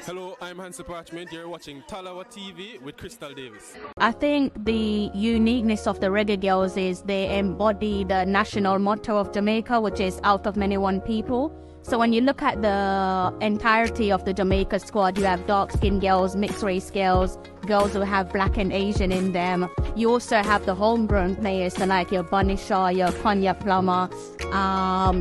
Hello, I'm Hansi Parchment. You're watching Talawa TV with Crystal Davis. I think the uniqueness of the reggae girls is they embody the national motto of Jamaica, which is out of many one people. So when you look at the entirety of the Jamaica squad, you have dark-skinned girls, mixed race girls, girls who have black and Asian in them. You also have the homegrown players, so like your Bunny Shaw, your Konya Plummer,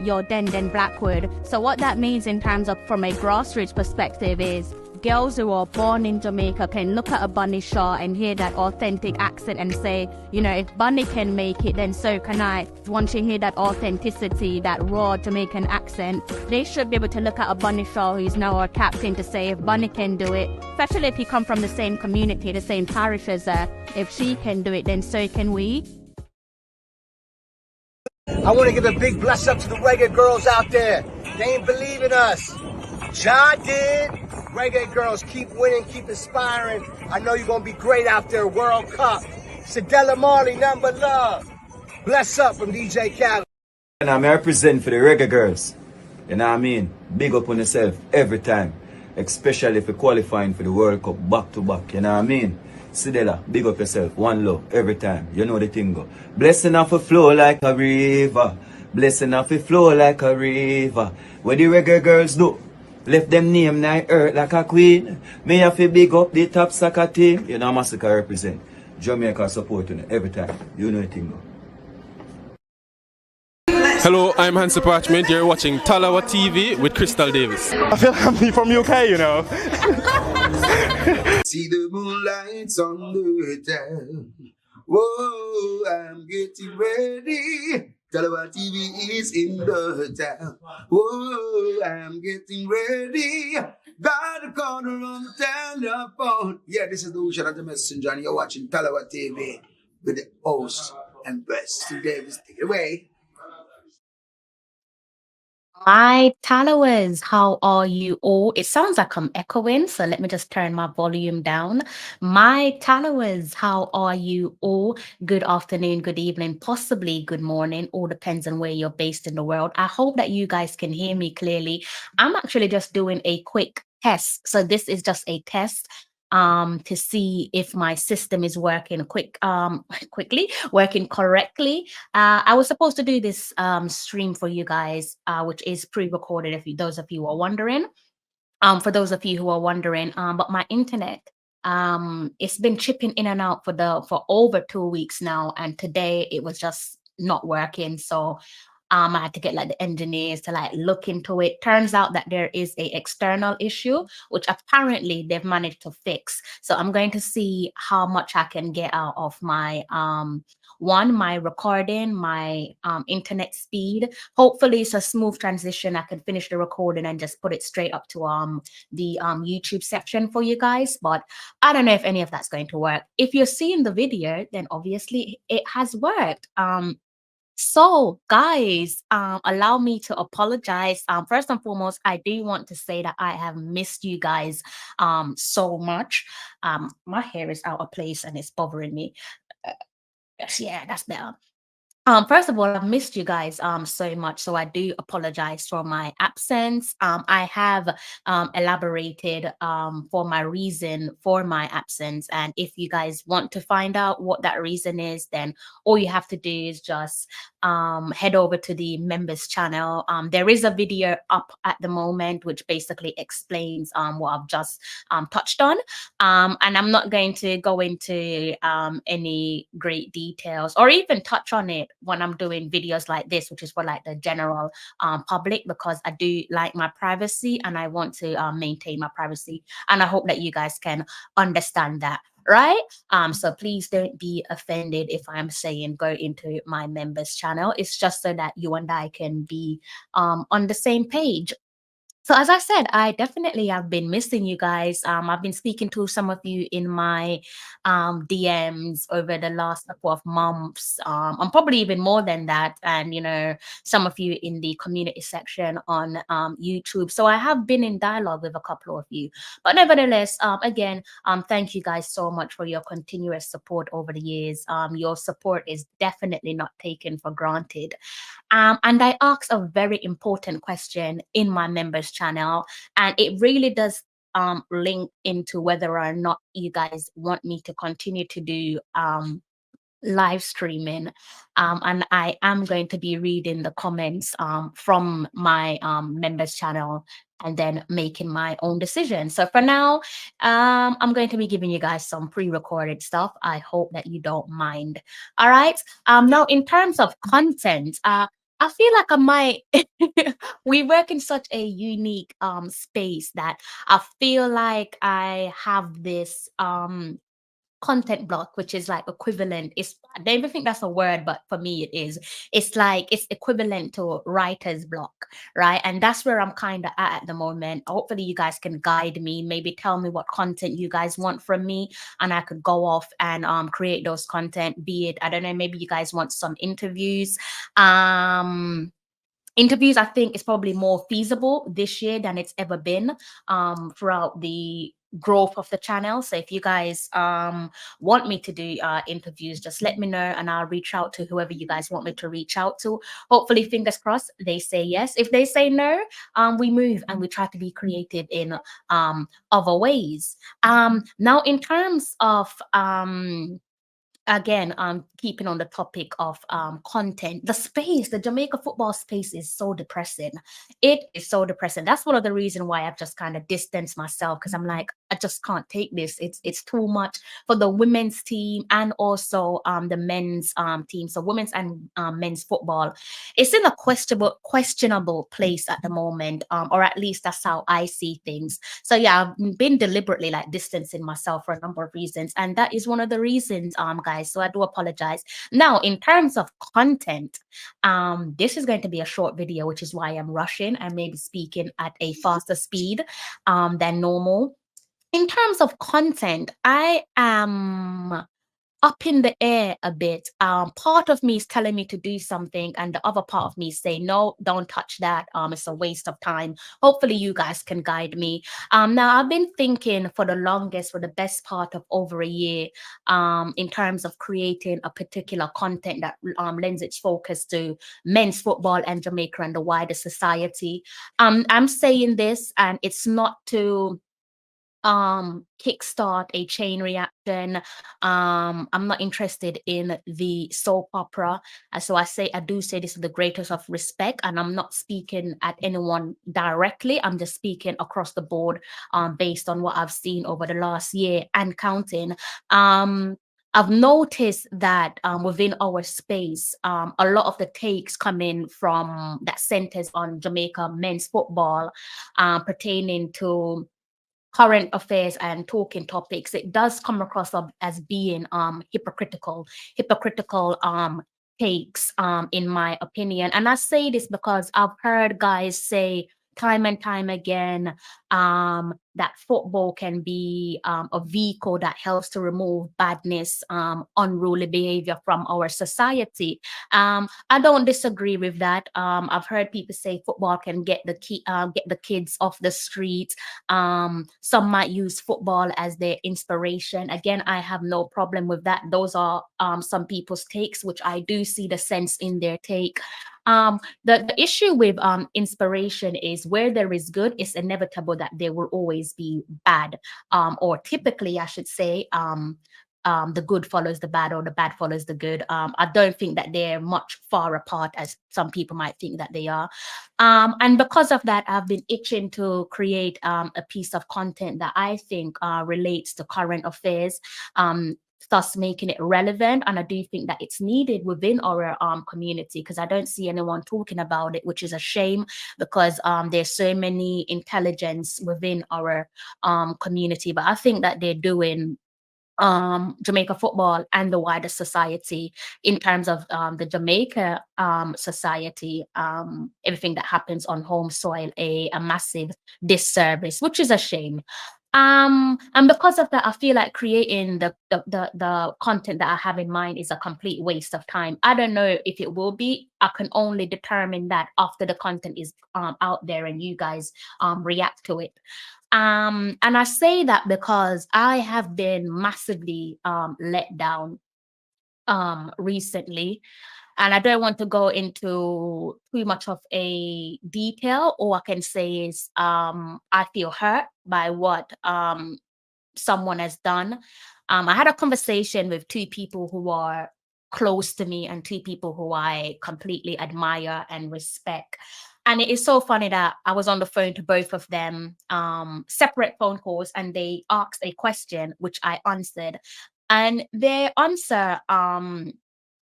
your Den Blackwood. So what that means in terms of from a grassroots perspective is girls who are born in Jamaica can look at a Bunny Shaw and hear that authentic accent and say, you know, if Bunny can make it, then so can I. Once you hear that authenticity, that raw Jamaican accent, they should be able to look at a Bunny Shaw who's now a captain to say, if Bunny can do it, especially if you come from the same community, the same parish as her, if she can do it, then so can we. I want to give a big bless up to the reggae girls out there. They ain't believing us. John did. Reggae girls, keep winning, keep inspiring. I know you're going to be great out there. World Cup. Sadella Marley, number love. Bless up from DJ Khaled. And I'm represent for the reggae girls. You know what I mean? Big up on yourself every time. Especially if you're qualifying for the World Cup back to back. You know what I mean? Sidela, big up yourself. One love every time. You know the thing go. Blessing off a flow like a river. Blessing off a flow like a river. What the reggae girls do? Left them name night earth like a queen. Me have to big up the top soccer team. You know Massacre represent. Jamaica support you every time. You know the thing go. Hello, I'm Hansi Parchment. You're watching Talawa TV with Crystal Davis. I feel like I'm from UK, you know. See the moonlights on the town. Whoa, I'm getting ready. Talawa TV is in the town. Whoa, I'm getting ready. Got a corner on the telephone. Yeah, this is the Ocean of the Messenger, and you're watching Talawa TV with the host and best Davis. Take it away. My followers, how are you all? It sounds like I'm echoing, so let me just turn my volume down. My followers, how are you all? Good afternoon, good evening, possibly good morning. All depends on where you're based in the world. I hope that you guys can hear me clearly. I'm actually just doing a quick test. So this is just a test to see if my system is working quickly working correctly. I was supposed to do this stream for you guys, which is pre-recorded if those of you are wondering. For those of you who are wondering, but my internet it's been chipping in and out for over 2 weeks now, and today it was just not working. So I had to get like the engineers to like look into it. Turns out that there is a external issue, which apparently they've managed to fix. So I'm going to see how much I can get out of my my recording, my internet speed. Hopefully it's a smooth transition. I can finish the recording and just put it straight up to the YouTube section for you guys. But I don't know if any of that's going to work. If you're seeing the video, then obviously it has worked. So, guys, allow me to apologize. First and foremost, I do want to say that I have missed you guys so much. My hair is out of place and it's bothering me. Yeah, that's better. First of all, I've missed you guys so much, so I do apologize for my absence. I have elaborated for my reason for my absence, and if you guys want to find out what that reason is, then all you have to do is just head over to the members channel. There is a video up at the moment which basically explains what I've just touched on, and I'm not going to go into any great details or even touch on it when I'm doing videos like this, which is for like the general public, because I do like my privacy and I want to maintain my privacy, and I hope that you guys can understand that, right? So please don't be offended if I'm saying go into my members channel. It's just so that you and I can be on the same page. So as I said, I definitely have been missing you guys. I've been speaking to some of you in my DMs over the last couple of months. I'm probably even more than that. And, you know, some of you in the community section on YouTube. So I have been in dialogue with a couple of you. But nevertheless, again, thank you guys so much for your continuous support over the years. Your support is definitely not taken for granted. And I asked a very important question in my members channel, and it really does link into whether or not you guys want me to continue to do live streaming, and I am going to be reading the comments from my members channel and then making my own decision. So for now, I'm going to be giving you guys some pre-recorded stuff. I hope that you don't mind. All right. Now in terms of content, I feel like I might we work in such a unique space that I feel like I have this content block, which is like equivalent. It's, I don't even think that's a word, but for me it is. It's like it's equivalent to writer's block, right? And that's where I'm kind of at the moment. Hopefully you guys can guide me, maybe tell me what content you guys want from me, and I could go off and create those content. Be it, I don't know, maybe you guys want some interviews. Interviews, I think, is probably more feasible this year than it's ever been throughout the growth of the channel. So if you guys want me to do interviews, just let me know and I'll reach out to whoever you guys want me to reach out to. Hopefully, fingers crossed, they say yes. If they say no, we move and we try to be creative in other ways. Now in terms of again, keeping on the topic of content, the Jamaica football space is so depressing. It is so depressing. That's one of the reasons why I've just kind of distanced myself, because I'm like, I just can't take this. It's too much for the women's team and also the men's team. So women's and men's football, it's in a questionable place at the moment, or at least that's how I see things. So yeah, I've been deliberately like distancing myself for a number of reasons, and that is one of the reasons, guys. So I do apologize. Now, in terms of content, this is going to be a short video, which is why I'm rushing and maybe speaking at a faster speed than normal. In terms of content, I am up in the air a bit. Part of me is telling me to do something, and the other part of me is saying, no, don't touch that. It's a waste of time. Hopefully you guys can guide me. Now I've been thinking for the longest, for the best part of over a year, in terms of creating a particular content that lends its focus to men's football and Jamaica and the wider society. I'm saying this, and it's not to kickstart a chain reaction. I'm not interested in the soap opera. So I do say this with the greatest of respect, and I'm not speaking at anyone directly. I'm just speaking across the board based on what I've seen over the last year and counting. I've noticed that within our space, a lot of the takes come in from that centers on Jamaica men's football pertaining to current affairs and talking topics. It does come across as being hypocritical takes, in my opinion. And I say this because I've heard guys say time and time again that football can be a vehicle that helps to remove badness, unruly behavior from our society. I don't disagree with that. I've heard people say football can get the kids off the street. Some might use football as their inspiration. Again, I have no problem with that. Those are some people's takes, which I do see the sense in their take. The issue with inspiration is where there is good, it's inevitable that there will always be bad, or typically I should say the good follows the bad or the bad follows the good. I don't think that they're much far apart as some people might think that they are. And because of that, I've been itching to create a piece of content that I think relates to current affairs, thus making it relevant. And I do think that it's needed within our community, because I don't see anyone talking about it, which is a shame, because there's so many intelligence within our community. But I think that they're doing Jamaica football and the wider society, in terms of the Jamaica society, everything that happens on home soil, a massive disservice, which is a shame. And because of that, I feel like creating the content that I have in mind is a complete waste of time. I don't know if it will be. I can only determine that after the content is out there and you guys react to it. And I say that because I have been massively let down recently. And I don't want to go into too much of a detail. All I can say is I feel hurt by what someone has done. I had a conversation with two people who are close to me and two people who I completely admire and respect. And it is so funny that I was on the phone to both of them, separate phone calls, and they asked a question which I answered. And their answer,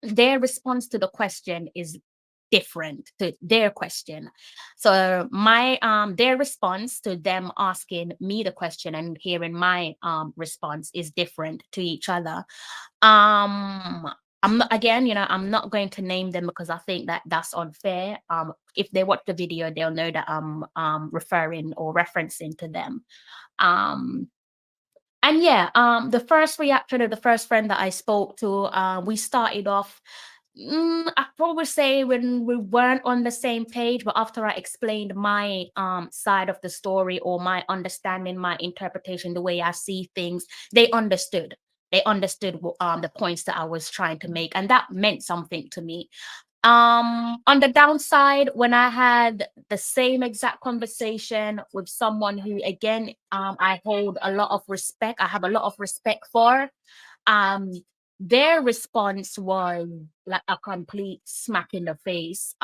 their response to the question is different to their question. So my their response to them asking me the question and hearing my response is different to each other. I'm not, again, I'm not going to name them because I think that that's unfair. If they watch the video, they'll know that I'm referring or referencing to them. And yeah, the first reaction of the first friend that I spoke to, we started off, I probably say when we weren't on the same page, but after I explained my side of the story or my understanding, my interpretation, the way I see things, they understood. They understood the points that I was trying to make, and that meant something to me. On the downside, when I had the same exact conversation with someone who, again, I hold a lot of respect, I have a lot of respect for, um, their response was like a complete smack in the face.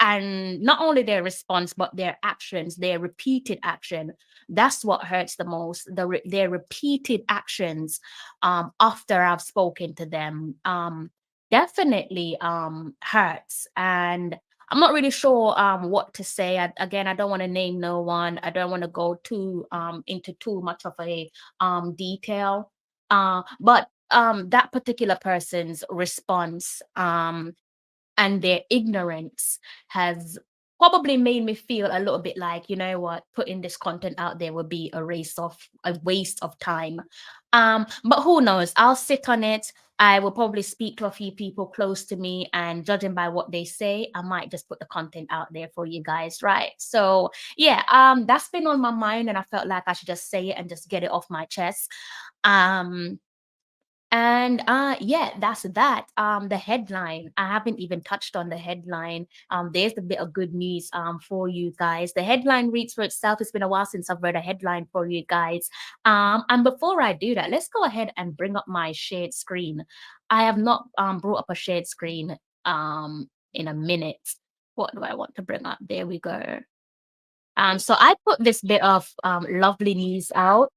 And not only their response, but their actions, their repeated action. That's what hurts the most. Their repeated actions after I've spoken to them definitely hurts. And I'm not really sure what to say. Again, I don't want to name no one. I don't want to go too into too much of a detail. But that particular person's response and their ignorance has probably made me feel a little bit like, you know what, putting this content out there would be a waste of time. But who knows? I'll sit on it. I will probably speak to a few people close to me, and judging by what they say, I might just put the content out there for you guys, right? So yeah, that's been on my mind, and I felt like I should just say it and just get it off my chest. And yeah, that's that. The headline. I haven't even touched on the headline. There's a bit of good news for you guys. The headline reads for itself. It's been a while since I've read a headline for you guys. And before I do that, let's go ahead and bring up my shared screen. I have not brought up a shared screen in a minute. What do I want to bring up? There we go. So I put this bit of lovely news out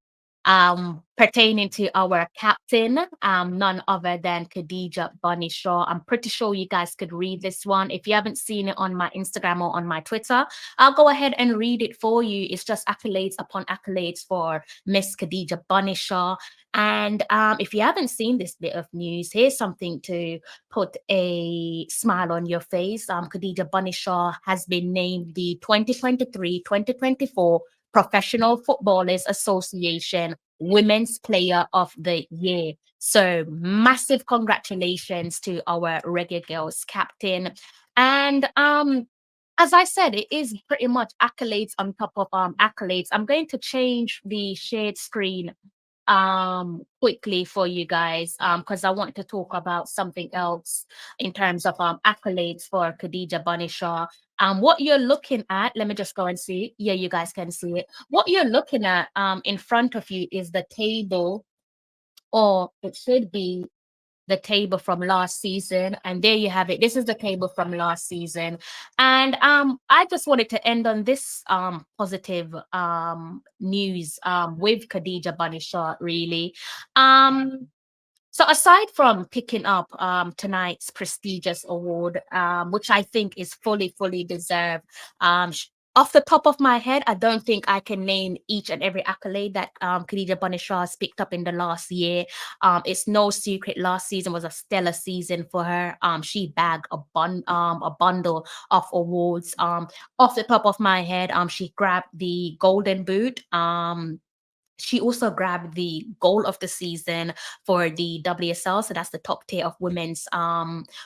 pertaining to our captain, none other than Khadija Bunny Shaw. I'm pretty sure you guys could read this one. If you haven't seen it on my Instagram or on my Twitter, I'll go ahead and read it for you. It's just accolades upon accolades for Miss Khadija Bunny Shaw. And if you haven't seen this bit of news, here's something to put a smile on your face. Khadija Bunny Shaw has been named the 2023-2024 Professional Footballers Association Women's Player of the Year. So massive congratulations to our Reggae Girls captain. And as I said, it is pretty much accolades on top of accolades. I'm going to change the shared screen quickly for you guys because I want to talk about something else in terms of accolades for Khadija Bunny Shaw. What you're looking at, let me just go and see it. Yeah, you guys can see it. What you're looking at in front of you is the table, or it should be the table from last season. And there you have it. This is the table from last season. And I just wanted to end on this positive news with Khadija Bunny Shaw, really. So aside from picking up tonight's prestigious award, which I think is fully deserved, off the top of my head, I don't think I can name each and every accolade that Khadija Bunny Shaw has picked up in the last year. It's no secret last season was a stellar season for her. She bagged a bundle of awards. Off the top of my head, she grabbed the Golden Boot. She also grabbed the goal of the season for the WSL, so that's the top tier of women's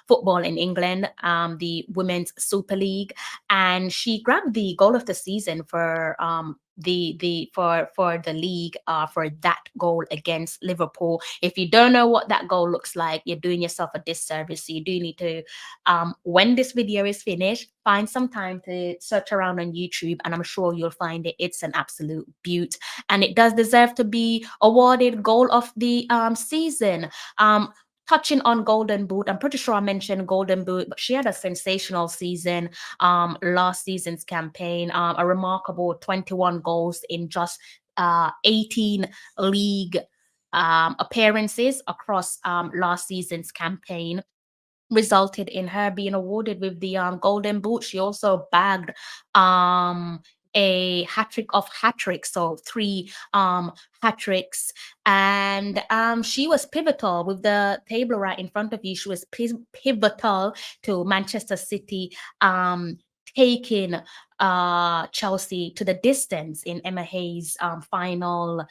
football in England, the Women's Super League, and she grabbed the goal of the season for for the league for that goal against Liverpool. If you don't know what that goal looks like, you're doing yourself a disservice. So you do need to, when this video is finished, find some time to search around on YouTube, and I'm sure you'll find it. It's an absolute beaut, and it does deserve to be awarded goal of the season. Touching on Golden Boot, I'm pretty sure I mentioned Golden Boot, but she had a sensational season last season's campaign, a remarkable 21 goals in just 18 league appearances across last season's campaign, resulted in her being awarded with the Golden Boot. She also bagged a hat trick of hat tricks, so 3 hat tricks, and she was pivotal with the table right in front of you. She was pivotal to Manchester City taking Chelsea to the distance in Emma Hayes' final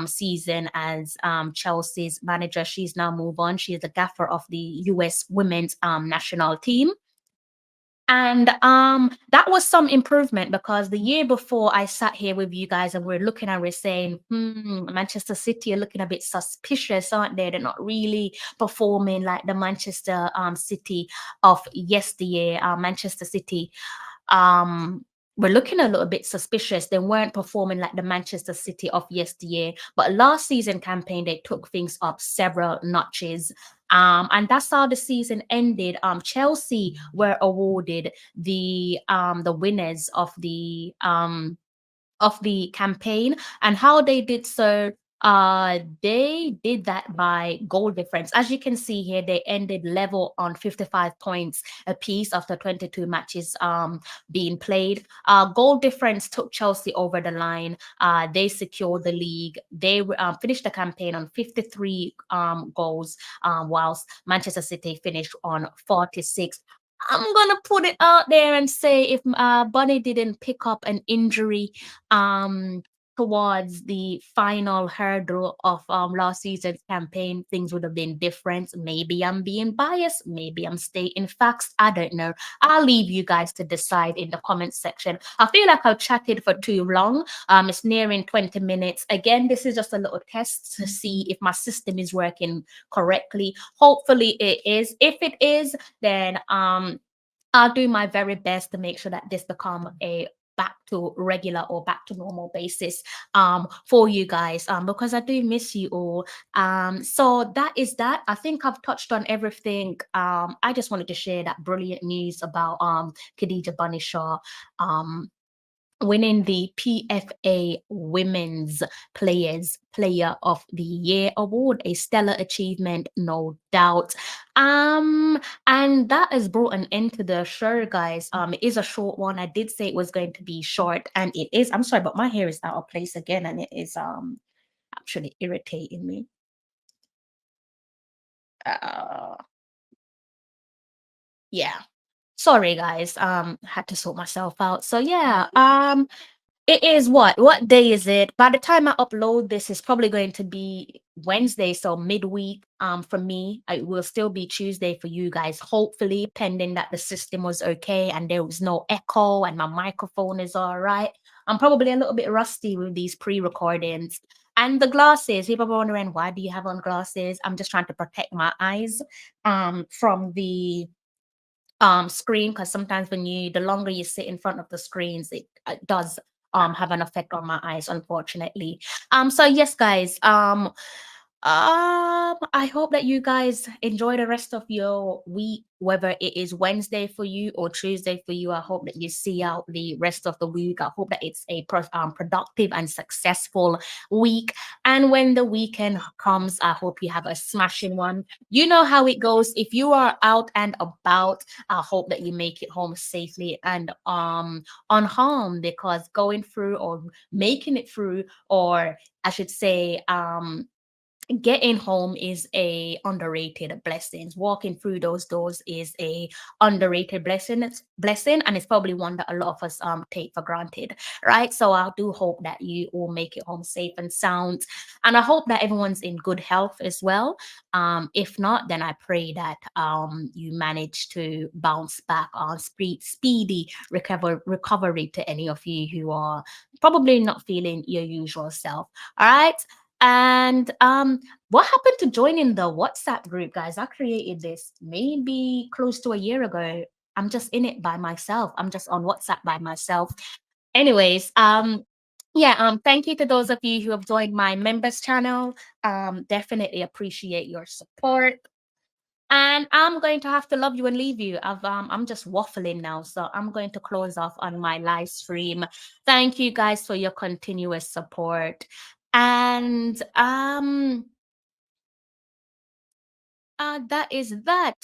season as Chelsea's manager. She's now moved on. She is the gaffer of the US women's national team. And that was some improvement, because the year before I sat here with you guys and we're looking and we're saying, Manchester City are looking a bit suspicious, aren't they? They're not really performing like the Manchester City of yesteryear. Manchester City were looking a little bit suspicious. They weren't performing like the Manchester City of yesteryear. But last season campaign, they took things up several notches. And that's how the season ended. Chelsea were awarded the winners of the campaign, and how they did so. They did that by goal difference. As you can see here, they ended level on 55 points apiece after 22 matches being played. Goal difference took Chelsea over the line. They secured the league. They finished the campaign on 53 goals, whilst Manchester City finished on 46. I'm gonna put it out there and say, if Bunny didn't pick up an injury towards the final hurdle of last season's campaign, things would have been different. Maybe I'm being biased, maybe I'm stating facts, I don't know. I'll leave you guys to decide in the comment section. I feel like I've chatted for too long. It's nearing 20 minutes. Again, this is just a little test to see if my system is working correctly. Hopefully it is. If it is, then I'll do my very best to make sure that this become a back to regular or back to normal basis for you guys, because I do miss you all. So that is that. I think I've touched on everything. I just wanted to share that brilliant news about Khadija Banishaw winning the PFA Women's Player of the Year award. A stellar achievement, no doubt. And that has brought an end to the show, guys. It is a short one. I did say it was going to be short, and it is. I'm sorry, but my hair is out of place again, and it is actually irritating me. Yeah. Sorry, guys. Had to sort myself out. So yeah, it is what day is it? By the time I upload this, it's probably going to be Wednesday, so midweek for me. It will still be Tuesday for you guys, hopefully, pending that the system was okay and there was no echo and my microphone is all right. I'm probably a little bit rusty with these pre-recordings. And the glasses, people are wondering, why do you have on glasses? I'm just trying to protect my eyes from the screen, because sometimes when the longer you sit in front of the screens, it does have an effect on my eyes, unfortunately. So yes, guys, I hope that you guys enjoy the rest of your week, whether it is Wednesday for you or Tuesday for you. I hope that you see out the rest of the week. I hope that it's a productive and successful week. And when the weekend comes, I hope you have a smashing one. You know how it goes. If you are out and about, I hope that you make it home safely and unharmed, because going through or making it through, or I should say, getting home is a underrated blessing. Walking through those doors is a underrated blessing, and it's probably one that a lot of us take for granted, right? So I do hope that you all make it home safe and sound, and I hope that everyone's in good health as well. If not, then I pray that you manage to bounce back on speedy recovery to any of you who are probably not feeling your usual self. All right. And what happened to joining the WhatsApp group, guys? I created this maybe close to a year ago. I'm just in it by myself. I'm just on WhatsApp by myself. Anyways, yeah, thank you to those of you who have joined my members channel. Definitely appreciate your support. And I'm going to have to love you and leave you. I'm just waffling now, so I'm going to close off on my live stream. Thank you guys for your continuous support. And that is that.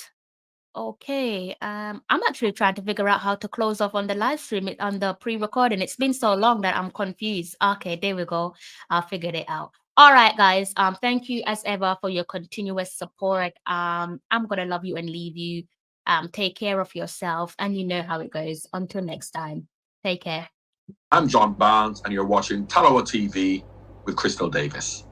Okay. I'm actually trying to figure out how to close off on the live stream on the pre-recording. It's been so long that I'm confused. Okay, there we go. I figured it out. All right, guys. Thank you as ever for your continuous support. I'm gonna love you and leave you. Take care of yourself, and you know how it goes. Until next time. Take care. I'm John Barnes, and you're watching Talawa TV with Crystal Davis.